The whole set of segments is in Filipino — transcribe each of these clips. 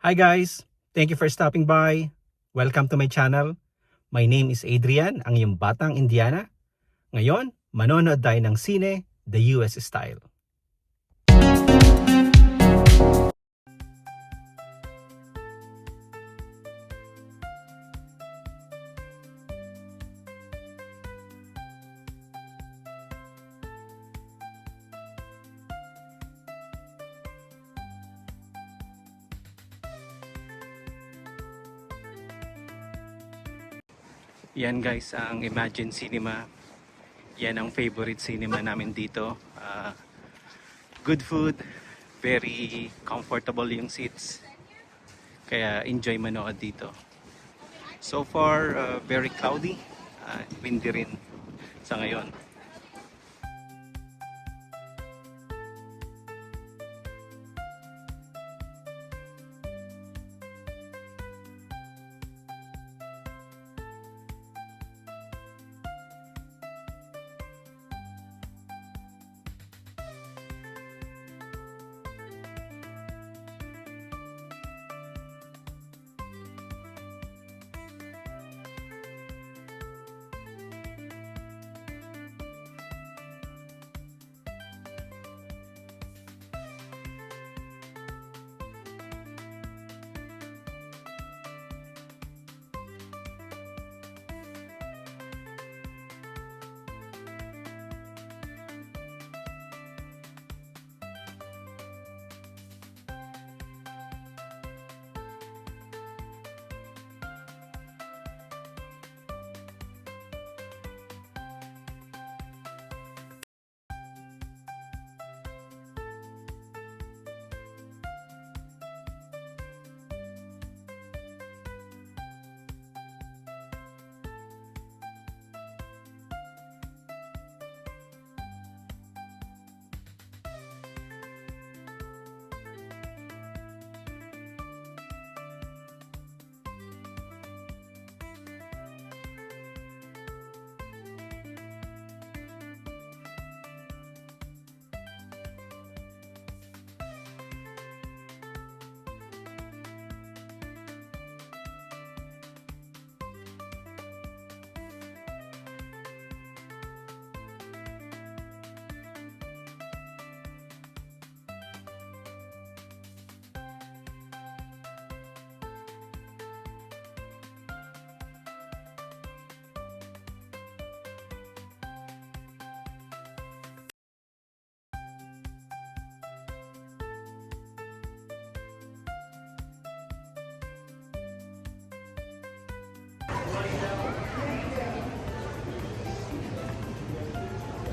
Hi guys! Thank you for stopping by. Welcome to my channel. My name is Adrian, ang iyong batang Indiana. Ngayon, manonood tayo ng sine, the US style. Yan guys, ang Imagine Cinema. Yan ang favorite cinema namin dito. Good food, very comfortable yung seats. Kaya enjoy manood dito. So far, very cloudy. Windy rin sa ngayon.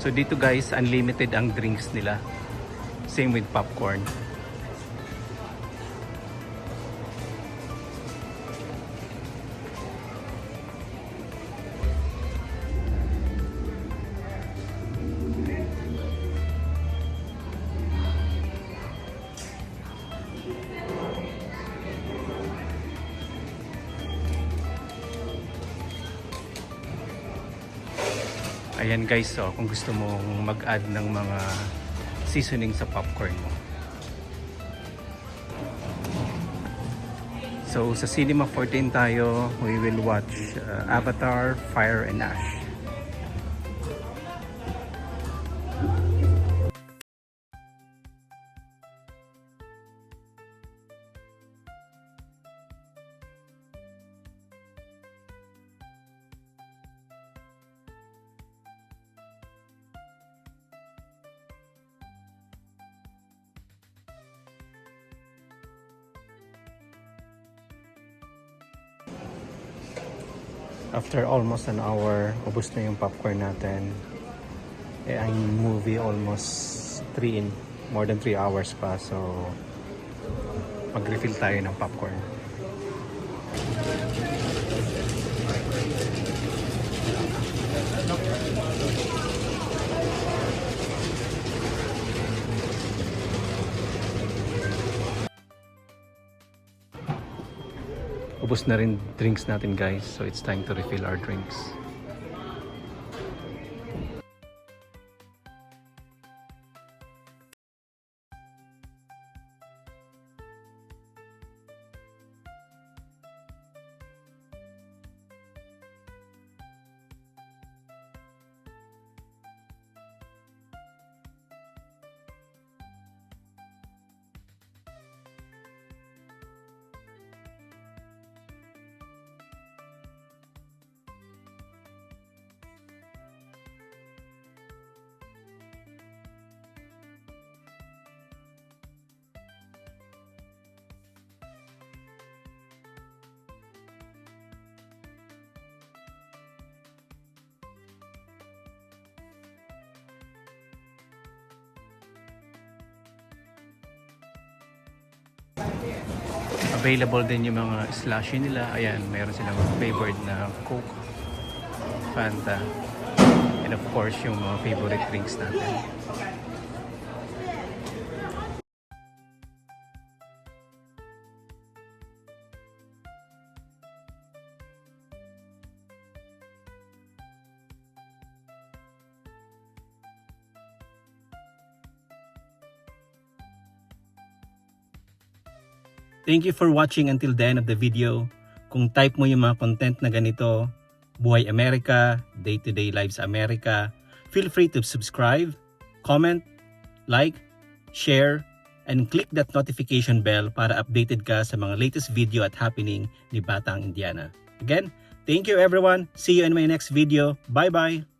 So dito guys, unlimited ang drinks nila. Same with popcorn. Ayan guys, so kung gusto mong mag-add ng mga seasoning sa popcorn mo. So sa Cinema 14 tayo, we will watch Avatar, Fire and Ash. After almost an hour, ubos na yung popcorn natin. Ang movie almost more than 3 hours pa. So, mag-refill tayo ng popcorn. Ubos na rin drinks natin guys, so it's time to refill our drinks. Available din yung mga slushy nila. Ayan, meron silang flavored na Coke, Fanta, and of course yung mga favorite drinks natin. Thank you for watching until the end of the video. Kung type mo yung mga content na ganito, Buhay Amerika, Day-to-Day Lives America, feel free to subscribe, comment, like, share, and click that notification bell para updated ka sa mga latest video at happening ni Batang Indiana. Again, thank you everyone. See you in my next video. Bye-bye!